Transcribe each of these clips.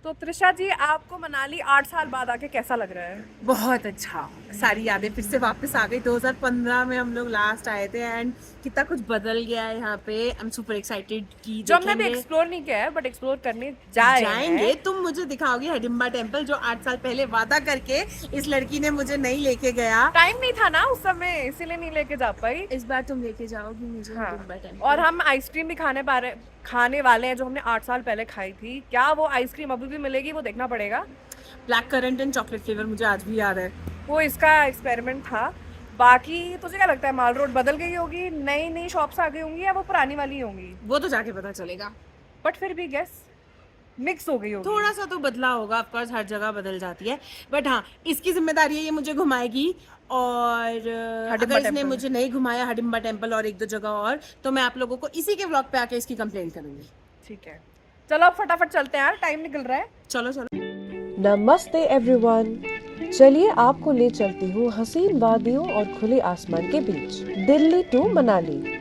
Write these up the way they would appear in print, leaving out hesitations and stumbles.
तो त्रिशा जी, आपको मनाली 8 साल बाद आके कैसा लग रहा है? बहुत अच्छा। सारी यादें फिर से वापस आ गई। 2015 में हम लोग लास्ट आए थे एंड कितना कुछ बदल गया है यहाँ पे। आई एम सुपर एक्साइटेड कि जो हमने भी देखेंगे। एक्सप्लोर नहीं किया है, बट एक्सप्लोर करने जाए हैं। जाएंगे। तुम मुझे दिखाओगी हडिम्बा टेम्पल जो 8 साल पहले वादा करके इस लड़की ने मुझे नहीं लेके गया। टाइम नहीं था ना उस समय, इसीलिए नहीं लेके जा पाई। इस बार तुम लेके जाओगी मुझे हाँ। हडिम्बा टेम्पल। और हम आइसक्रीम भी खाने वाले हैं जो हमने 8 साल पहले खाई थी। क्या वो आइसक्रीम अभी भी मिलेगी, वो देखना पड़ेगा। Black currant and chocolate flavour मुझे आज भी याद है। वो इसका एक्सपेरिमेंट था। बाकी तुझे क्या लगता है, माल रोड बदल गई होगी, नई नई शॉप्स आ गई होंगी, या वो पुरानी वाली होंगी? वो तो जाके पता चलेगा। बट फिर भी गेस मिक्स हो गई होगी। थोड़ा सा तो बदला होगा, ऑफ कोर्स हर जगह बदल जाती है। बट हाँ, इसकी जिम्मेदारी है, ये मुझे घुमाएगी। और हडिम्बा अगर इसने टेम्पल। मुझे नहीं घुमाया हडिम्बा टेम्पल और एक दो जगह और, तो मैं आप लोगों को इसी के व्लॉग पे आके इसकी कंप्लेंट करूंगी। ठीक है, चलो अब फटाफट चलते हैं यार, टाइम निकल रहा है। चलो चलो। नमस्ते एवरीवन। चलिए आपको ले चलती हूँ हसीन वादियों और खुले आसमान के बीच, दिल्ली टू मनाली।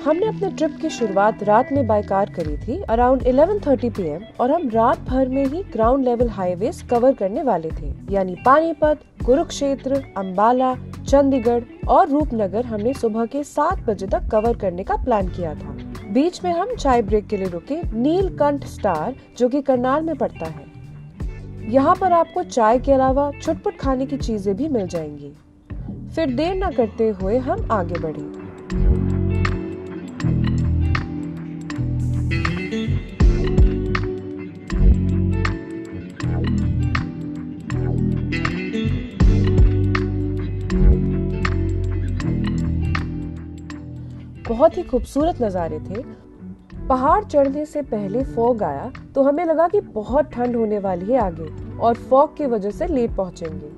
हमने अपने ट्रिप की शुरुआत रात में बाय कार करी थी अराउंड 11:30 PM और हम रात भर में ही ग्राउंड लेवल हाईवेज कवर करने वाले थे, यानी पानीपत, कुरुक्षेत्र, अंबाला, चंडीगढ़ और रूपनगर हमने सुबह के 7 बजे तक कवर करने का प्लान किया था। बीच में हम चाय ब्रेक के लिए रुके नीलकंठ स्टार, जो कि करनाल में पड़ता है। यहाँ पर आपको चाय के अलावा चुटपुट खाने की चीजें भी मिल जाएंगी। फिर देर न करते हुए हम आगे बढ़े। बहुत ही खूबसूरत नज़ारे थे। पहाड़ चढ़ने से पहले फॉग आया तो हमें लगा कि बहुत ठंड होने वाली है आगे, और फॉग की वजह से लेट पहुंचेंगे।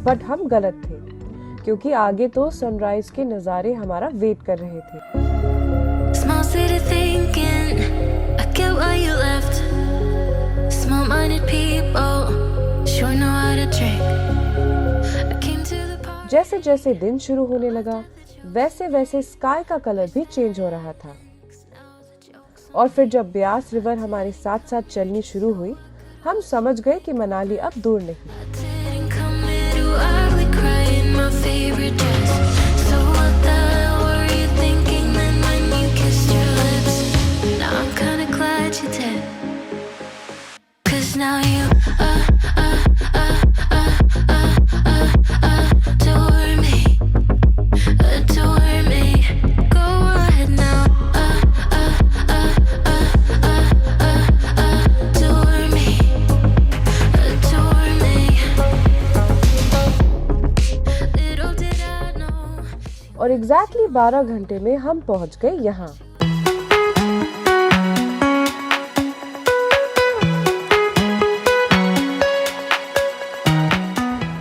बट हम गलत थे, क्योंकि आगे तो सनराइज के नज़ारे हमारा वेट कर रहे थे। Small city thinking, I get why you left. Small-minded people sure know how to drink. I came to the party. जैसे जैसे दिन शुरू होने लगा, वैसे वैसे स्काई का कलर भी चेंज हो रहा था। और फिर जब ब्यास रिवर हमारे साथ साथ चलनी शुरू हुई, हम समझ गए कि मनाली अब दूर नहीं। I didn't come here to ugly cry in my favorite dress. So what the hell were you thinking then when you kissed your lips? Now I'm kinda glad you did. 'Cause now you adore me. Adore me. Go ahead now. Adore me. Adore me. Little did I know. और exactly 12 घंटे में हम पहुंच गए यहाँ।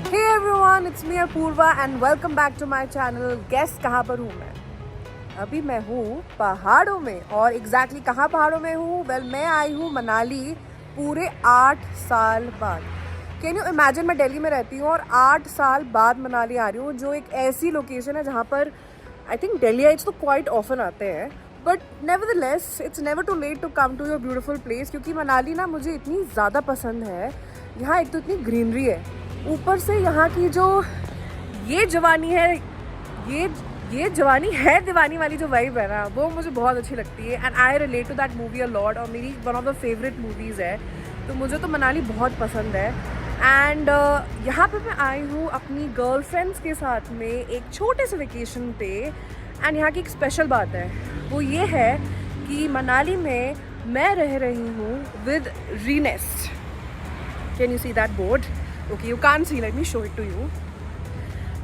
Hey everyone, it's me Apoorva and welcome back to my channel. Guess कहाँ पर हूँ मैं? अभी मैं हूँ पहाड़ों में। और एग्जैक्टली कहाँ पहाड़ों में हूँ? वेल, मैं आई हूँ मनाली पूरे 8 साल बाद। कैन यू इमेजिन, मैं दिल्ली में रहती हूँ और 8 साल बाद मनाली आ रही हूँ, जो एक ऐसी लोकेशन है जहाँ पर आई थिंक दिल्लीइट्स तो क्वाइट ऑफन आते हैं, but nevertheless it's never too late to come to your beautiful place. क्योंकि मनाली ना मुझे इतनी ज़्यादा पसंद है। यहाँ एक तो इतनी ग्रीनरी है, ऊपर से यहाँ की जो ये जवानी है, ये जवानी है दीवानी वाली जो वाइब है ना, वो मुझे बहुत अच्छी लगती है। And I relate to that movie a lot, और मेरी one of the favourite movies है। तो मुझे तो मनाली बहुत पसंद है। एंड यहाँ पर मैं आई हूँ अपनी गर्लफ्रेंड्स के साथ में एक छोटे से वेकेशन पे। एंड यहाँ की एक स्पेशल बात है, वो ये है कि मनाली में मैं रह रही हूँ with Renest. Can you see that board? Okay, you can't see, let me show it to you.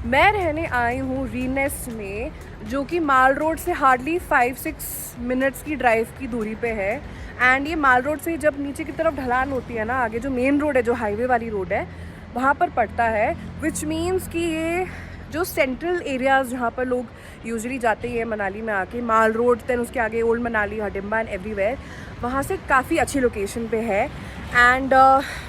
मैं रहने आई हूँ रीनेस्ट में, जो कि माल रोड से हार्डली 5-6 मिनट्स की ड्राइव की दूरी पे है। एंड ये माल रोड से जब नीचे की तरफ ढलान होती है ना, आगे जो मेन रोड है, जो हाईवे वाली रोड है, वहाँ पर पड़ता है। विच मीन्स कि ये जो सेंट्रल एरियाज़ जहाँ पर लोग यूजुअली जाते हैं मनाली में आके, माल रोड, देन उसके आगे old Manali, Hadimba and everywhere, वहाँ से काफ़ी अच्छी लोकेशन पे है। एंड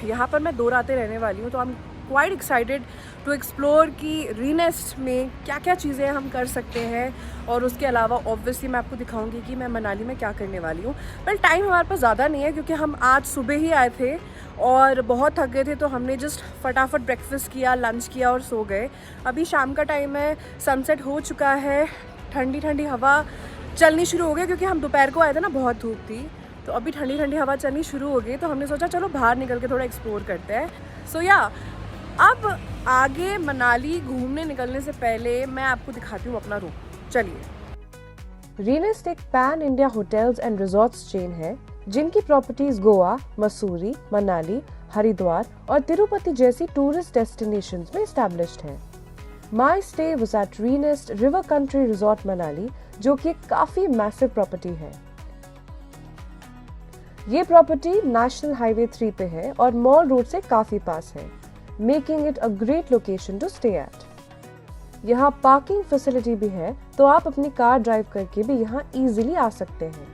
यहाँ पर मैं 2 रातें रहने वाली हूँ, तो I am quite excited to explore कि रीनेस्ट में क्या क्या चीज़ें हम कर सकते हैं, और उसके अलावा ऑब्वियसली मैं आपको दिखाऊंगी कि मैं मनाली में क्या करने वाली हूँ। पर टाइम हमारे पास ज़्यादा नहीं है क्योंकि हम आज सुबह ही आए थे और बहुत थक गए थे, तो हमने जस्ट फटाफट ब्रेकफास्ट किया, लंच किया और सो गए। अभी शाम का टाइम है, सनसेट हो चुका है, ठंडी ठंडी हवा चलनी शुरू हो गई क्योंकि हम दोपहर को आए थे ना, बहुत धूप थी, तो अभी ठंडी ठंडी हवा चलनी शुरू हो गई, तो हमने सोचा चलो बाहर निकल के थोड़ा एक्सप्लोर करते हैं। सो या अब आगे मनाली घूमने निकलने से पहले मैं आपको दिखाती हूँ अपना रूम। चलिए। रीनेस्ट एक pan India hotels and resorts chain है जिनकी प्रॉपर्टीज गोवा, मसूरी, मनाली, हरिद्वार और तिरुपति जैसी टूरिस्ट डेस्टिनेशंस में एस्टैब्लिश्ड है। My stay was at Renest river country resort Manali, जो कि एक काफी मैसिव प्रॉपर्टी है। ये प्रॉपर्टी नेशनल हाईवे 3 पे है और मॉल रोड से काफी पास है, making it a great location to stay at. यहाँ पार्किंग फैसिलिटी भी है, तो आप अपनी कार ड्राइव करके भी यहाँ इजीली आ सकते हैं।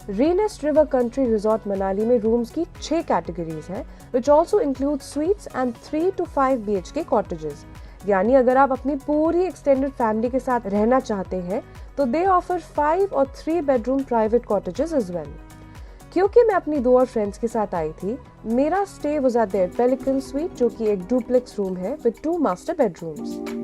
रीनेस्ट रिवर कंट्री रिजॉर्ट मनाली में रूम्स की 6 कैटेगरीज हैं, which also include suites and 3 to 5 BHK cottages। यानी अगर आप अपनी पूरी एक्सटेंडेड फैमिली के साथ रहना चाहते हैं तो दे ऑफर 5 और 3 bedroom private cottages as well. क्योंकि मैं अपनी 2 और फ्रेंड्स के साथ आई थी, मेरा stay was eight there pelican sweet, जो कि एक डुप्लेक्स रूम है विद 2 मास्टर बेडरूम्स।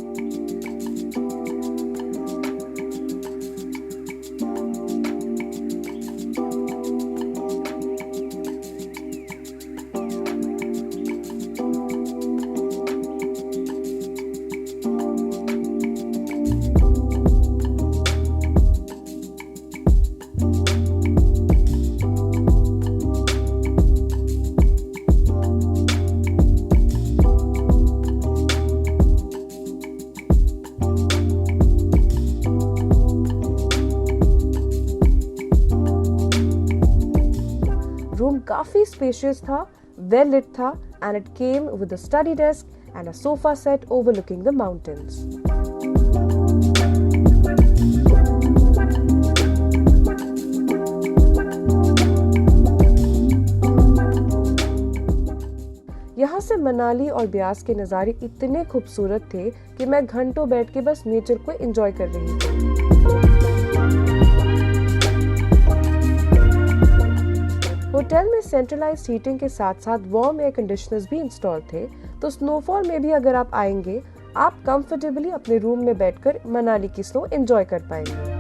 रूम काफी स्पेशियस था, वेल लिट था, and it came with a study desk and a sofa set overlooking the mountains. यहाँ से मनाली और ब्यास के नज़ारे इतने खूबसूरत थे कि मैं घंटों बैठ के बस नेचर को एंजॉय कर रही थी। होटल में सेंट्रलाइज्ड हीटिंग के साथ साथ वार्म एयर कंडीशनर्स भी इंस्टॉल थे, तो स्नोफॉल में भी अगर आप आएंगे, आप कंफर्टेबली अपने रूम में बैठकर मनाली की स्नो एंजॉय कर पाएंगे।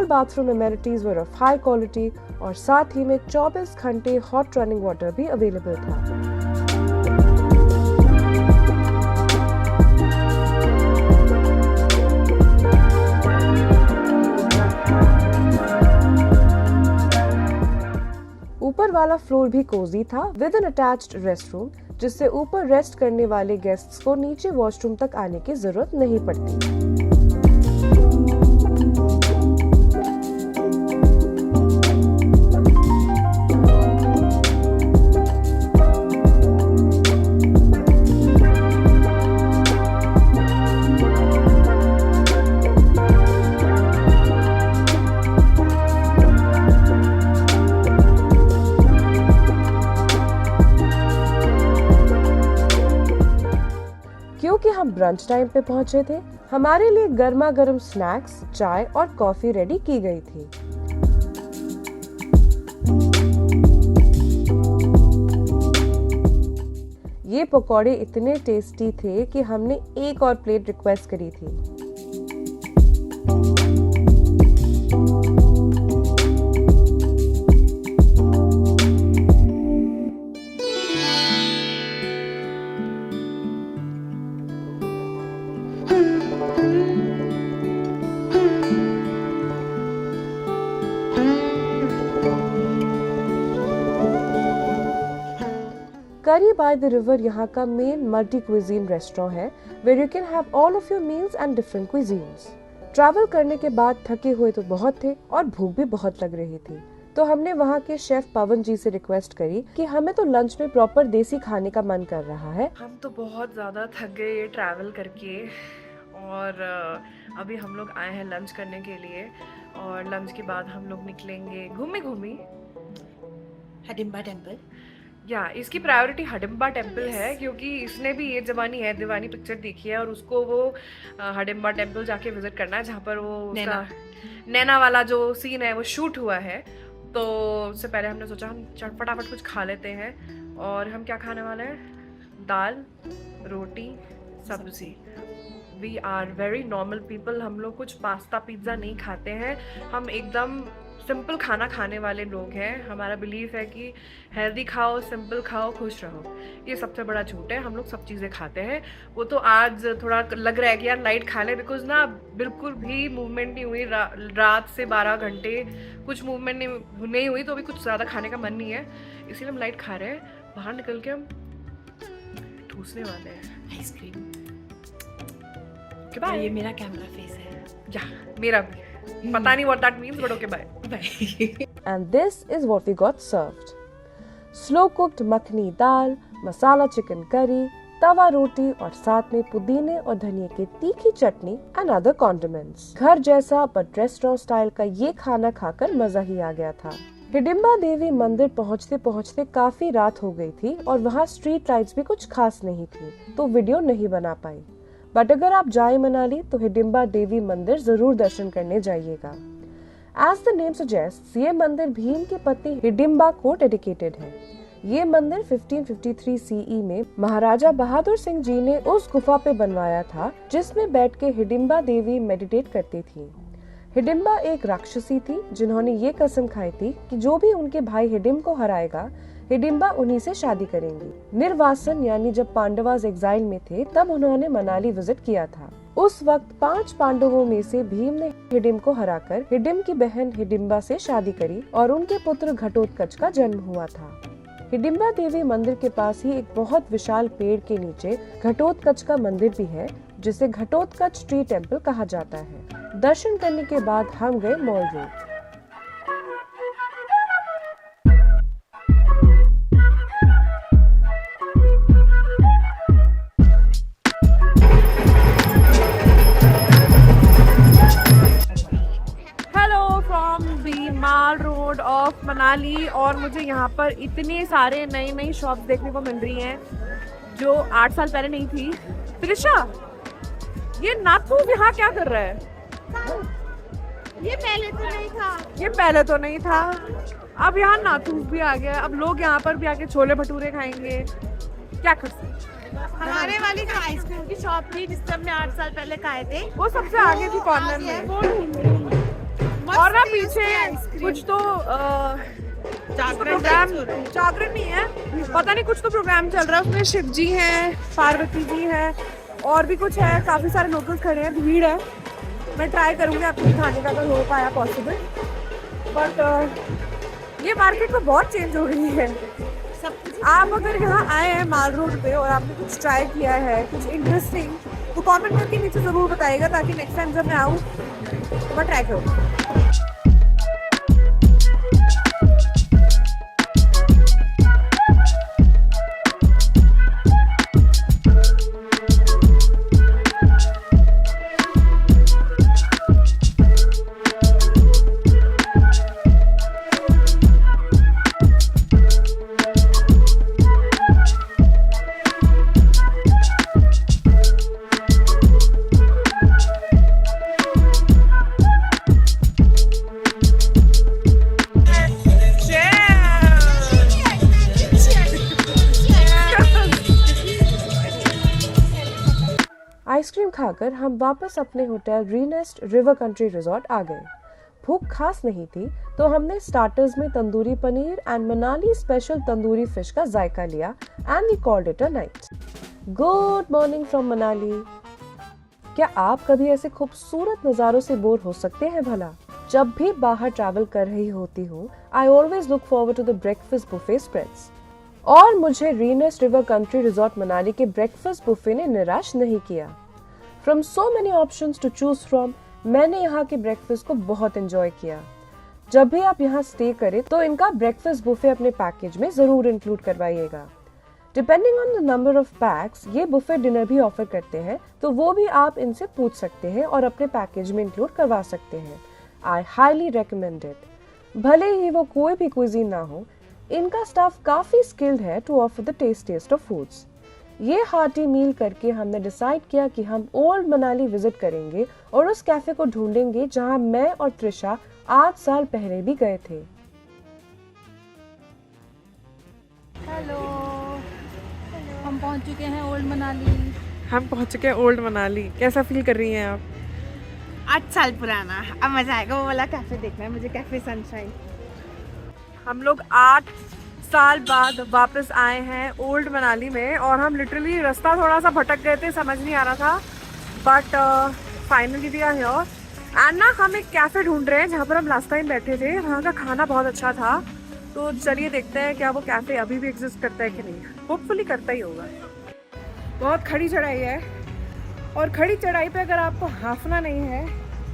Bathroom amenities were of high quality और साथ ही में 24 घंटे हॉट रनिंग वाटर भी अवेलेबल था। ऊपर वाला फ्लोर भी कोजी था विद एन अटैच्ड रेस्टरूम, जिससे ऊपर रेस्ट करने वाले गेस्ट्स को नीचे वॉशरूम तक आने की जरूरत नहीं पड़ती। क्योंकि हम ब्रंच टाइम पे पहुंचे थे, हमारे लिए गर्मा गर्म स्नैक्स, चाय और कॉफी रेडी की गई थी। ये पकौड़े इतने टेस्टी थे कि हमने एक और प्लेट रिक्वेस्ट करी थी। करी बाय द रिवर यहाँ का मेन मल्टी क्विजीन रेस्टोरेंट है, where you can have all of your meals and different cuisines. Travel करने के बाद थके हुए तो बहुत थे और भूख भी बहुत लग रही थी, तो हमने वहाँ के शेफ पवन जी से रिक्वेस्ट करी कि हमें तो लंच में प्रॉपर देसी खाने का मन कर रहा है। हम तो बहुत ज़्यादा थक गए ये ट्रैवल करके, और अभी हम लोग आए हैं लंच करने के लिए, और लंच के बाद हम लोग निकलेंगे घूमी हडिम्बा टेम्पल। या इसकी प्रायोरिटी हडिम्बा टेम्पल है, क्योंकि इसने भी ये जवानी है दीवानी पिक्चर देखी है, और उसको वो हडिम्बा टेम्पल जाके विजिट करना है, जहाँ पर वो उसका नैना वाला जो सीन है वो शूट हुआ है। तो उससे पहले हमने सोचा हम फटाफट कुछ खा लेते हैं, और हम क्या खाने वाले हैं? दाल, रोटी, सब्जी। We are very normal people, हम लोग कुछ पास्ता पिज्ज़ा नहीं खाते हैं, हम एकदम सिंपल खाना खाने वाले लोग हैं। हमारा बिलीफ है कि हेल्दी खाओ, सिंपल खाओ, खुश रहो। ये सबसे बड़ा झूठ है, हम लोग सब चीज़ें खाते हैं। वो तो आज थोड़ा लग रहा है कि यार लाइट खा ले, बिकॉज ना बिल्कुल भी मूवमेंट नहीं हुई रात से 12 घंटे, कुछ मूवमेंट नहीं हुई, तो अभी कुछ ज़्यादा खाने का मन नहीं है, इसीलिए हम लाइट खा रहे हैं। बाहर निकल के हम ठूसने वाले हैं आइसक्रीम। बाय। ये मेरा कैमरा फेस है। या मेरा भी पता नहीं what that means, but okay, bye. And this is what we got served. Slow cooked makhani dal, masala chicken curry, तवा रोटी और साथ में पुदीने और धनिया की तीखी चटनी and other condiments. घर जैसा but रेस्टोरेंट स्टाइल का ये खाना खाकर मजा ही आ गया था। हिडिम्बा देवी मंदिर पहुँचते पहुँचते काफी रात हो गई थी और वहाँ स्ट्रीट लाइट्स भी कुछ खास नहीं थी, तो वीडियो नहीं बना पाई। बट अगर आप जाए मनाली तो हिडिम्बा देवी मंदिर जरूर दर्शन करने जाइएगा। एज द नेम सजेस्ट, ये मंदिर भीम की पत्नी हिडिम्बा को डेडिकेटेड है। ये मंदिर 1553 CE में महाराजा बहादुर सिंह जी ने उस गुफा पे बनवाया था जिसमें बैठ के हिडिम्बा देवी मेडिटेट करती थी। हिडिम्बा एक राक्षसी थी जिन्होंने ये कसम खाई थी कि जो भी उनके भाई हिडिम्ब को हराएगा, हिडिम्बा उन्हीं से शादी करेंगी। निर्वासन यानी जब पांडवास एग्जाइल में थे तब उन्होंने मनाली विजिट किया था। उस वक्त 5 पांडवों में से भीम ने हिडिम्ब को हराकर हिडिम्ब की बहन हिडिम्बा से शादी करी और उनके पुत्र घटोत्कच का जन्म हुआ था। हिडिम्बा देवी मंदिर के पास ही एक बहुत विशाल पेड़ के नीचे घटोत्कच का मंदिर भी है, जिसे घटोत्कच ट्री टेम्पल कहा जाता है। दर्शन करने के बाद हम गए mall road. Mall road of Manali, और मुझे यहाँ पर इतने सारे नई शॉप्स देखने को मिल रही हैं जो 8 साल पहले नहीं थी। त्रिशा, ये नाथू यहाँ क्या कर रहा है? ये पहले तो नहीं था। अब यहाँ नाथूस भी आ गया। अब लोग यहाँ पर भी आके छोले भटूरे खाएंगे। क्या कर सकते? हमारे वाली जो आइसक्रीम की शॉप थी जिससे हमने 8 साल पहले खाए थे, वो सबसे आगे थी कॉर्नर में, और ना पीछे कुछ तो जागरण नहीं है, पता नहीं कुछ तो प्रोग्राम चल रहा है, उसमें शिव जी हैं, पार्वती जी हैं, और भी कुछ है। काफी सारे लोकल्स खड़े हैं, भीड़ है। मैं ट्राई करूंगी आपको दिखाने का अगर हो पाया पॉसिबल, बट ये मार्केट में बहुत चेंज हो गई है। आप अगर यहाँ आए हैं माल रोड पे और आपने कुछ ट्राई किया है कुछ इंटरेस्टिंग, तो कमेंट करके नीचे जरूर बताइएगा, ताकि नेक्स्ट टाइम जब मैं आऊँ तो मैं ट्राई करूँ। आइसक्रीम खाकर हम वापस अपने hotel Greenest river country resort आ गए। भूख खास नहीं थी तो हमने स्टार्टर्स में tandoori paneer and Manali special tandoori fish का जायका लिया and we called it a night. Good morning from Manali. क्या आप कभी ऐसे खूबसूरत नज़ारों से बोर हो सकते हैं भला? जब भी बाहर ट्रैवल कर रही होती हूँ, I always look forward to the breakfast buffet spreads. और मुझे Renest river country resort Manali के ब्रेकफास्ट बुफे ने निराश नहीं किया। From so many options to choose from, मैंने यहाँ के ब्रेकफास्ट को बहुत एंजॉय किया। जब भी आप यहाँ स्टे करें तो इनका ब्रेकफास्ट बुफे अपने पैकेज में जरूर इंक्लूड करवाइएगा। Depending on the number of PACS ये बुफे डिनर भी ऑफर करते हैं, तो वो भी आप इनसे पूछ सकते हैं और अपने पैकेज में इंक्लूड करवा सकते हैं। I highly recommend it. भले ही वो कोई भी कुजीन ना हो, इनका स्टाफ काफी स्किल्ड है to offer the tastiest of foods. ये हार्टी मील करके हमने डिसाइड किया कि हम ओल्ड मनाली विजिट करेंगे और उस कैफे को ढूंढेंगे जहां मैं और त्रिशा 8 साल पहले भी गए थे। हेलो, हम पहुंच चुके हैं ओल्ड मनाली। हम पहुंच चुके हैं ओल्ड मनाली। कैसा फील कर रही हैं आप? 8 साल पुराना। अब मजा आएगा वो वाला कैफे देखना है मुझे, कैफे सनशाइन। हम लोग 8 साल बाद वापस आए हैं ओल्ड मनाली में और हम लिटरली रास्ता थोड़ा सा भटक गए थे, समझ नहीं आ रहा था, but finally we are here. And ना हम एक कैफ़े ढूंढ रहे हैं जहाँ पर हम लास्ट टाइम बैठे थे। वहाँ का खाना बहुत अच्छा था, तो चलिए देखते हैं क्या वो कैफ़े अभी भी एग्जिस्ट करता है कि नहीं। होपफुली करता ही होगा। बहुत खड़ी चढ़ाई है और खड़ी चढ़ाई पे अगर आपको हाफना नहीं है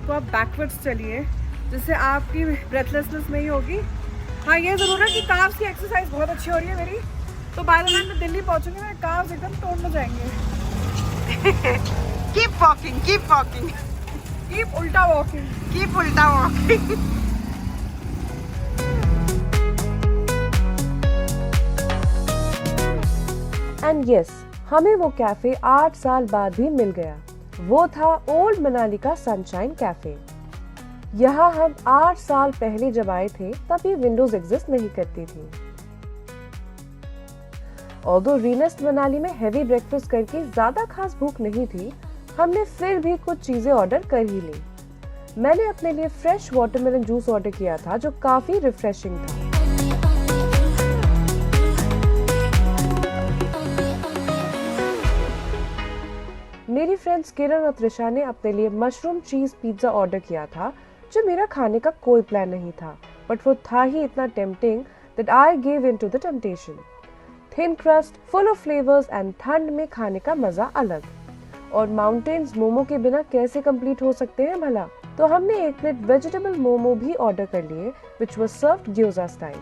तो आप बैकवर्ड्स चलिए, जिससे आपकी ब्रेथलेसनेस नहीं होगी। हाँ, ये ज़रूर है कि काव्स की एक्सरसाइज बहुत अच्छी हो रही है मेरी, तो बाय द टाइम मैं दिल्ली पहुँचूंगी मेरे काव्स एकदम टोन में जाएंगे। Keep walking, keep walking, keep उल्टा वॉकिंग, कीप उल्टा वॉकिंग। एंड यस, हमें वो कैफे 8 साल बाद भी मिल गया। वो था ओल्ड मनाली का सनशाइन कैफे। यहाँ हम 8 साल पहले जब आए थे तब ये विंडोज एग्जिस्ट नहीं करती थी। ऑल्दो रीनेस्ट मनाली में हेवी ब्रेकफास्ट करके ज्यादा खास भूख नहीं थी, हमने फिर भी कुछ चीजें ऑर्डर कर ही ली। मैंने अपने लिए फ्रेश वाटरमेलन जूस ऑर्डर किया था जो काफी रिफ्रेशिंग था। मेरी फ्रेंड्स किरण और त्रिशा ने अपने लिए मशरूम चीज पिज्जा ऑर्डर किया था, जो मेरा खाने का कोई प्लान नहीं था, बट वो था ही इतना tempting that I give in to the temptation. Thin crust, full of flavours and ठंड में खाने का मजा अलग। और माउंटेन्स मोमो के बिना कैसे कंप्लीट हो सकते हैं भला। तो हमने एक प्लेट वेजिटेबल मोमो भी ऑर्डर कर लिए, which was served gyoza style.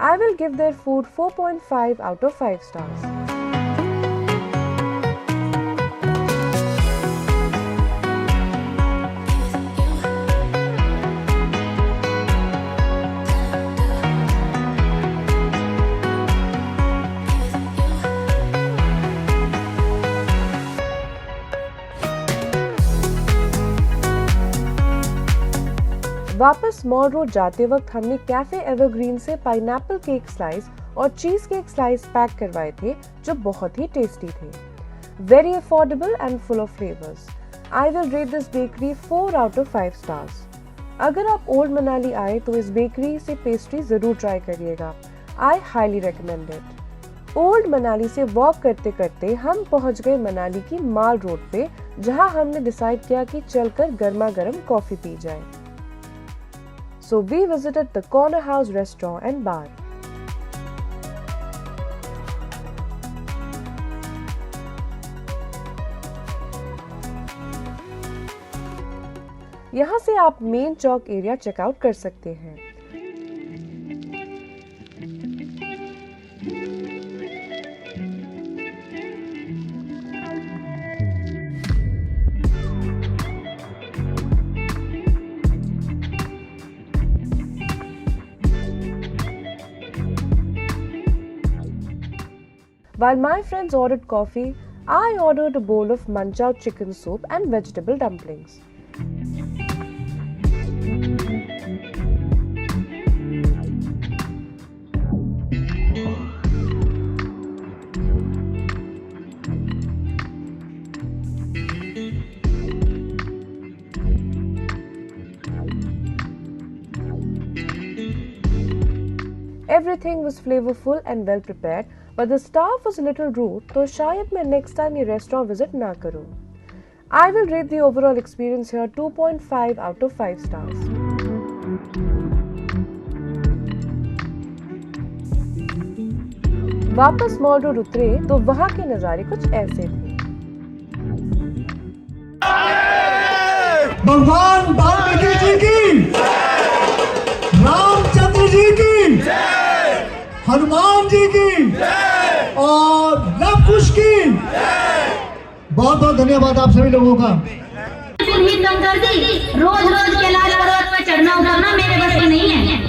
I will give their food 4.5 out of 5 stars. वापस मॉल रोड जाते वक्त हमने कैफे एवरग्रीन से पाइनएप्पल केक स्लाइस और चीज केक स्लाइस पैक करवाए थे, जो बहुत ही टेस्टी थे। Very affordable and full of flavours. I will rate this bakery 4 out of 5 stars. अगर आप ओल्ड मनाली आए तो इस बेकरी से पेस्ट्री जरूर ट्राई करिएगा। I highly recommend it. Old Manali से वॉक करते करते हम पहुंच गए मनाली की माल रोड पे, जहां हमने डिसाइड किया कि चलकर गर्मा गर्म कॉफी पी जाए। So we visited the Corner House restaurant and bar. यहाँ से आप मेन चौक एरिया चेकआउट कर सकते हैं। While my friends ordered coffee, I ordered a bowl of manchao chicken soup and vegetable dumplings. Everything was flavorful and well prepared, but the staff was a little rude, तो शायद मैं next time ये restaurant visit ना करूँ। I will rate the overall experience here 2.5 out of 5 stars. वापस mall road उतरे तो वहाँ के नज़ारे कुछ ऐसे थे। भगवान वाल्मीकि जी की, रामचंद्र जी की, हनुमान जी की और लव कुश की बहुत बहुत धन्यवाद आप सभी लोगों का। रोज रोज कैलाश पर्वत पे चढ़ना उतरना मेरे बस की नहीं है।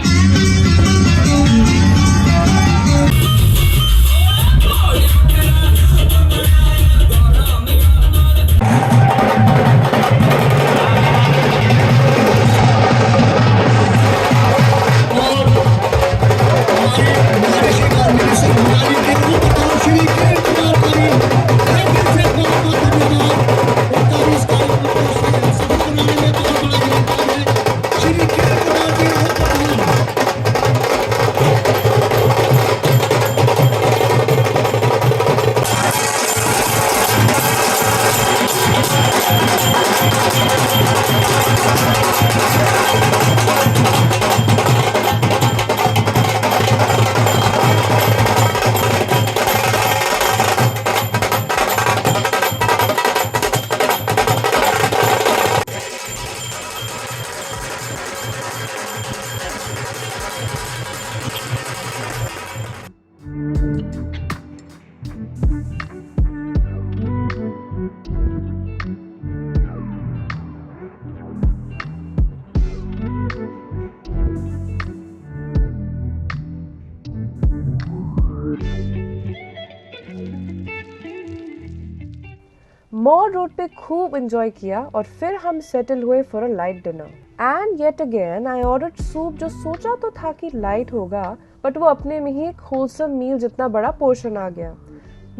मॉल रोड पे खूब एंजॉय किया और फिर हम सेटल हुए for a light dinner. And yet again I ordered soup, जो सोचा तो था कि लाइट होगा बट वो अपने में ही एक होलसम मील जितना बड़ा पोर्शन आ गया।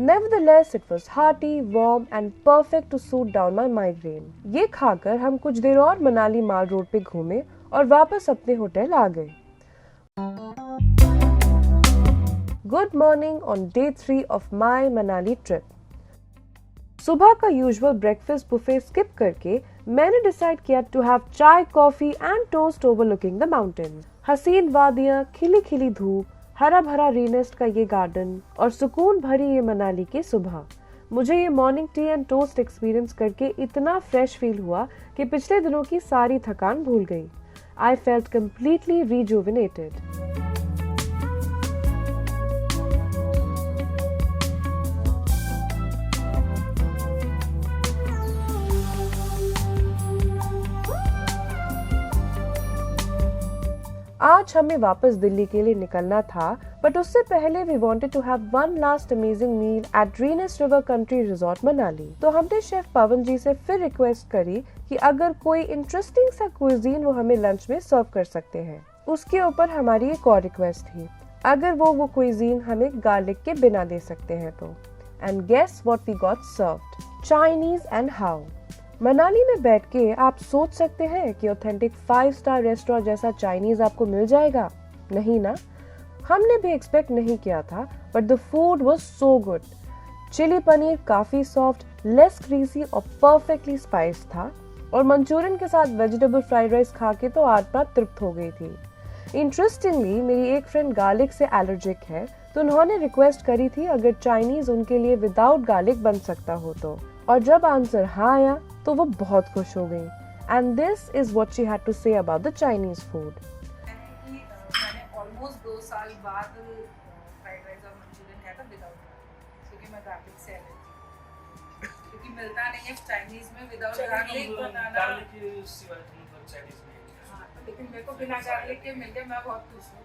Nevertheless, it was hearty, warm and perfect to soothe down my migraine. ये खाकर हम कुछ देर और मनाली माल रोड पे घूमे और वापस अपने होटल आ गए। Good morning on day 3 of my Manali trip. सुबह का यूजुअल ब्रेकफास्ट बुफे स्किप करके मैंने डिसाइड किया टू हैव चाय, coffee and toast overlooking the mountain. हसीन वादियाँ, खिली खिली धूप, हरा भरा रीनेस्ट का ये गार्डन और सुकून भरी ये मनाली की सुबह। मुझे ये morning tea and toast experience करके इतना फ्रेश फील हुआ कि पिछले दिनों की सारी थकान भूल गई। I felt completely rejuvenated. आज हमें वापस दिल्ली के लिए निकलना था, बट उससे पहले we wanted to have one last amazing meal at Renest river country resort Manali. तो हमने शेफ पवन जी से फिर रिक्वेस्ट करी कि अगर कोई इंटरेस्टिंग सा क्विजीन वो हमें लंच में सर्व कर सकते हैं। उसके ऊपर हमारी एक और रिक्वेस्ट थी, अगर वो क्विजीन हमें गार्लिक के बिना दे सकते हैं तो। And guess what we got served, Chinese and how. Manali में बैठ के आप सोच सकते हैं कि ऑथेंटिक 5 स्टार रेस्टोरेंट जैसा चाइनीज आपको मिल जाएगा, नहीं ना। हमने भी एक्सपेक्ट नहीं किया था, but the food was so good. Chilli paneer काफी सॉफ्ट, लेस ग्रीसी और परफेक्टली स्पाइस था, और मंचूरियन के साथ वेजिटेबल फ्राइड राइस खा के तो आत्मा तृप्त हो गई थी। इंटरेस्टिंगली मेरी एक फ्रेंड गार्लिक से एलर्जिक है, तो उन्होंने रिक्वेस्ट करी थी अगर चाइनीज उनके लिए विदाउट गार्लिक बन सकता हो तो, और जब आंसर हाँ आया तो वो बहुत खुश हो गई। And this is what she had to say about the Chinese food. मैंने ऑलमोस्ट 2 साल बाद फ्राइड राइस और मंचूरियन खाया था विदाउट गार्लिक, क्योंकि मैं गार्लिक से एलर्जी, क्योंकि मिलता नहीं है चाइनीज में विदाउट गार्लिक बनाना। हाँ, लेकिन मेरे को बिना गार्लिक के मिल गया, मैं बहुत खुश हूँ।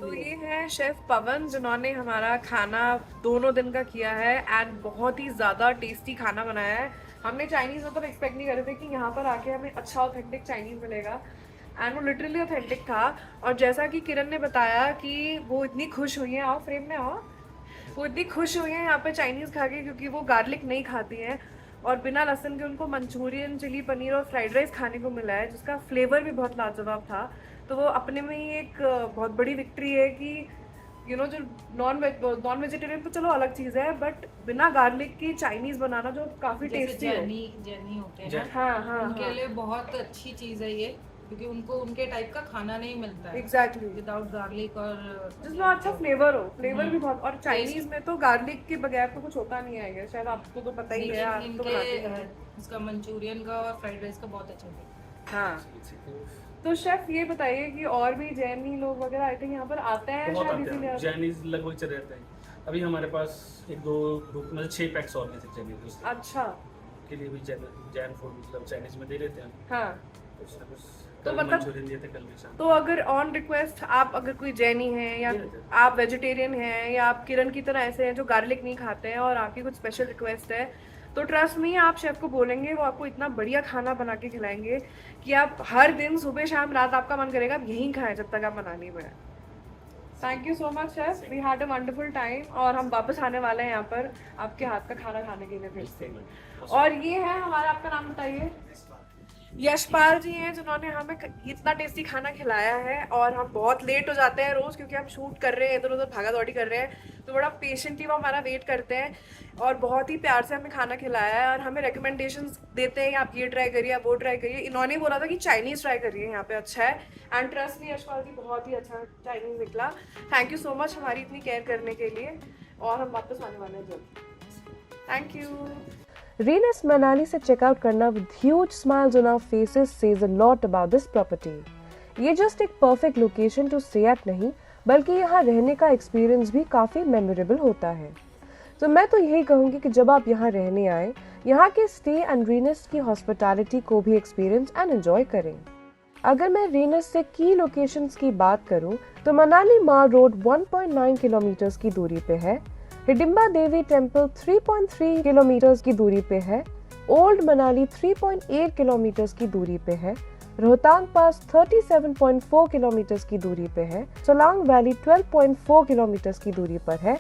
तो ये है शेफ पवन, जिन्होंने हमारा खाना दोनों दिन का किया है एंड बहुत ही ज़्यादा टेस्टी खाना बनाया है। हमने चाइनीज़ मतलब एक्सपेक्ट नहीं कर रहे थे कि यहाँ पर आके हमें अच्छा ऑथेंटिक चाइनीज़ मिलेगा, एंड वो लिटरली ऑथेंटिक था। और जैसा कि किरण ने बताया कि वो इतनी खुश हुई हैं, आओ फ्रेम में आओ, वो इतनी खुश हुई हैं यहाँ पे चाइनीज़ खा के, क्योंकि वो गार्लिक नहीं खाती हैं और बिना लहसुन के उनको मंचूरियन, चिली पनीर और फ्राइड राइस खाने को मिला है, जिसका फ्लेवर भी बहुत लाजवाब था। तो वो अपने में ही एक बहुत बड़ी विक्ट्री है कि जो नॉन वेजिटेरियन तो चलो अलग चीज़ है, बट बिना गार्लिक की चाइनीज़ बनाना जो काफ़ी टेस्टी है। जर्नी होते हैं, हाँ हाँ, उनके लिए बहुत अच्छी चीज़ है ये। क्योंकि उनको उनके टाइप का खाना नहीं मिलता है एग्जैक्टली, विदाउट गार्लिक और जिसमें अच्छा फ्लेवर हो, फ्लेवर भी बहुत। और चाइनीज में तो गार्लिक के बगैर तो कुछ होता नहीं है, शायद आपको तो पता ही है, आप तो बनाते हैं। इसका मंचूरियन का और फ्राइड राइस का बहुत अच्छा है। हाँ, तो शेफ ये बताइए कि और भी जैनी लोग वगैरह आई थिंक यहाँ पर आते हैं बहुत शायद आते इसीलिए हैं, चाइनीज लगभग चले रहते हैं। अभी हमारे पास एक दो ग्रुप में 6 पैक्स और हैं चाइनीज अच्छा, के लिए भी जैन फूड मतलब चाइनीज में दे देते हैं। हाँ, कुछ ना कुछ तो कल मतलब- मंचूरियन दिए थे, कल भी शाम। तो अगर ऑन रिक्वेस्ट आप अगर कोई जैनी है या आप वेजिटेरियन हैं या आप किरण की तरह ऐसे हैं जो गार्लिक नहीं खाते हैं और आपकी कुछ स्पेशल रिक्वेस्ट है, तो ट्रस्ट मी आप शेफ को बोलेंगे, वो आपको इतना बढ़िया खाना बना के खिलाएंगे कि आप हर दिन सुबह शाम रात आपका मन करेगा आप यहीं खाएं जब तक आप मनाली में हैं। Thank you so much chef, we had a wonderful time और हम वापस आने वाले हैं यहाँ पर आपके हाथ का खाना खाने के लिए फिर से। और ये है हमारा, आपका नाम बताइए। यशपाल जी हैं जिन्होंने हमें इतना टेस्टी खाना खिलाया है। और हम बहुत लेट हो जाते हैं रोज़ क्योंकि हम शूट कर रहे हैं, इधर उधर भागा दौड़ी कर रहे हैं, तो बड़ा पेशेंटली वो हमारा वेट करते हैं और बहुत ही प्यार से हमें खाना खिलाया है और हमें रिकमेंडेशंस देते हैं आप ये ट्राई करिए, आप वो ट्राई करिए। इन्होंने बोला था कि चाइनीज़ ट्राई करिए, यहाँ पे अच्छा है। एंड ट्रस्ट मी यशपाल जी, बहुत ही अच्छा चाइनीज़ निकला। थैंक यू सो मच हमारी इतनी केयर करने के लिए और हम वापस आने वाले हैं जल्द। Thank you. Venus Manali से चेकआउट करना with huge smiles on our faces says a lot about this property. ये जस्ट एक perfect location to stay at नहीं, बल्कि यहाँ रहने का एक्सपीरियंस भी काफ़ी मेमोरेबल होता है। तो मैं तो यही कहूँगी कि जब आप यहाँ रहने आए, यहाँ के स्टे एंड रीनस की हॉस्पिटैलिटी को भी एक्सपीरियंस एंड एंजॉय करें। अगर मैं रीनस से की लोकेशंस की बात करूँ तो मनाली माल रोड 1.9 किलोमीटर्स की दूरी पे है, हिडिंबा देवी टेम्पल 3.3 किलोमीटर्स की दूरी पे है, ओल्ड मनाली 3.8 किलोमीटर्स की दूरी पे है, रोहतांग पास 37.4 किलोमीटर्स की दूरी पे है, सोलांग वैली 12.4 किलोमीटर्स की दूरी पर है,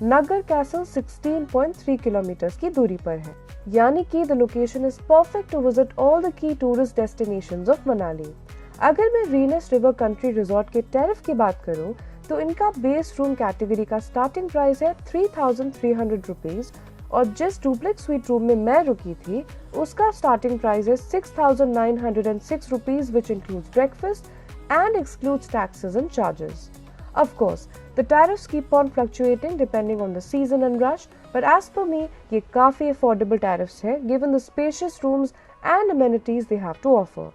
नगर कैसल 16.3 किलोमीटर्स की दूरी पर है। यानी कि the location is perfect to visit all the key tourist destinations of Manali. अगर मैं रीनस रिवर कंट्री रिजॉर्ट के टैरिफ की बात करूं तो इनका बेस रूम कैटेगरी का स्टार्टिंग प्राइस है 3,300 रुपीज और जिस डुप्लेक्स स्वीट रूम में मैं रुकी थी उसका स्टार्टिंग प्राइस है 6,906 rupees which includes breakfast and excludes taxes and charges. Of course, the tariffs keep on fluctuating depending on the season and rush, but as per me, ये काफी affordable tariffs है given the spacious rooms and amenities they have to offer.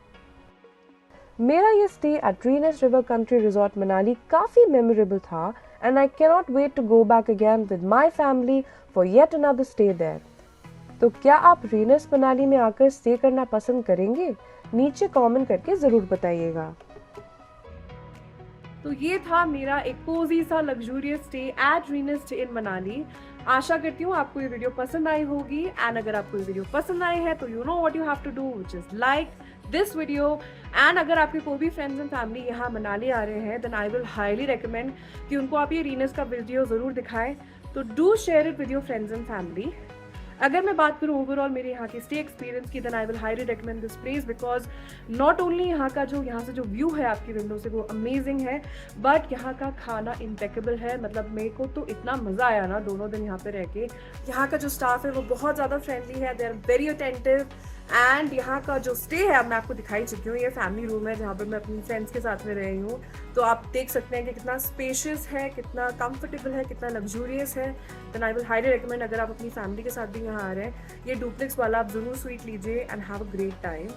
मेरा ये stay at Renest river country resort Manali काफ़ी memorable था and I cannot wait to go back again with my family for yet another stay there. तो क्या आप रीनस मनाली में आकर stay करना पसंद करेंगे? नीचे कमेंट करके ज़रूर बताइएगा। तो ये था मेरा एक कोजी सा लग्जूरियस स्टे एट रीनस इन मनाली। आशा करती हूँ आपको ये वीडियो पसंद आई होगी एंड अगर आपको ये वीडियो पसंद आई है तो you know what you have to do which is like this video. And अगर आपके कोई भी फ्रेंड्स एंड फैमिली यहाँ मनाली आ रहे हैं then I will highly recommend कि उनको आप ये रीनस का वीडियो ज़रूर दिखाएं। तो do share it with your friends and family. अगर मैं बात करूँ ओवरऑल मेरे यहाँ की स्टे एक्सपीरियंस की then I will highly recommend this place because not only यहाँ से जो व्यू है आपकी विंडो से वो अमेजिंग है बट यहाँ का खाना इम्पेकेबल है। मतलब मेरे को तो इतना मज़ा आया ना 2 दिन यहाँ पे रह के। यहाँ का जो स्टाफ है वो बहुत ज़्यादा फ्रेंडली है, they are very attentive and यहाँ का जो स्टे है अब मैं आपको दिखाई चुकी हूँ, ये फैमिली रूम है जहाँ पर मैं अपनी फ्रेंड्स के साथ में रही हूँ। तो आप देख सकते हैं कि कितना स्पेशियस है, कितना कंफर्टेबल है, कितना लग्जूरियस है। Then I will highly recommend अगर आप अपनी फैमिली के साथ भी यहाँ आ रहे हैं ये डुप्लेक्स वाला आप ज़रूर स्वीट लीजिए and have a great time.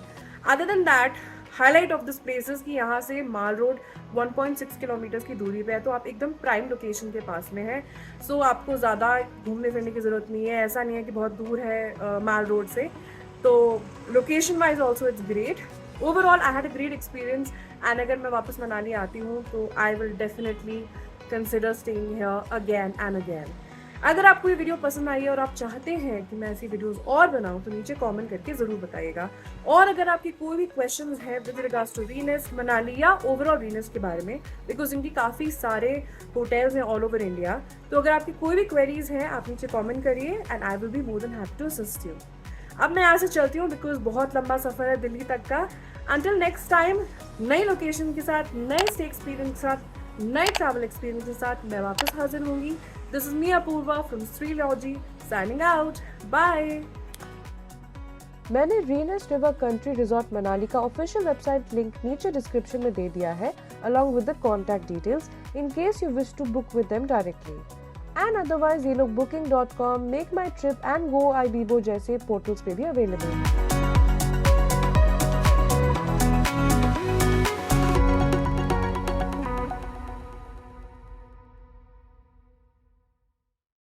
Other than that highlight of this places कि यहाँ से माल रोड 1.6 किलोमीटर्स की दूरी पे है तो आप एकदम प्राइम लोकेशन के पास में है। सो आपको ज़्यादा घूमने फिरने की ज़रूरत नहीं है, ऐसा नहीं है कि बहुत दूर है माल रोड से। तो location wise also it's great. Overall I had a great experience and अगर मैं वापस मनाली आती हूँ तो I will definitely consider staying here again and again. अगर आपको ये वीडियो पसंद आई है और आप चाहते हैं कि मैं ऐसी वीडियोस और बनाऊं तो नीचे कमेंट करके ज़रूर बताइएगा। और अगर आपकी कोई भी क्वेश्चंस हैं विद रिगार्ड्स टू रीनस मनाली या ओवरऑल रीनस के बारे में बिकॉज इनकी काफ़ी सारे होटल्स हैं ऑल ओवर इंडिया, तो अगर आपकी कोई भी क्वेरीज हैं आप नीचे कॉमेंट करिए and I will be more than happy to assist you. अब मैं यहाँ से चलती हूँ बिकॉज बहुत लंबा सफ़र है दिल्ली तक का। अंटिल नेक्स्ट टाइम नई लोकेशन के साथ, नए स्टे एक्सपीरियंस के साथ, नए ट्रैवल एक्सपीरियंस के साथ मैं वापस हाजिर होंगी। This is me Apoorva from Shrilogy signing out. Bye. मैंने Renest river country resort Manali का ऑफिशियल वेबसाइट लिंक नीचे डिस्क्रिप्शन में दे दिया है along with the contact details in case you wish to book with them directly. And otherwise ये लोग booking.com, Make My Trip and Go Ibibo जैसे portals पे भी अवेलेबल हैं।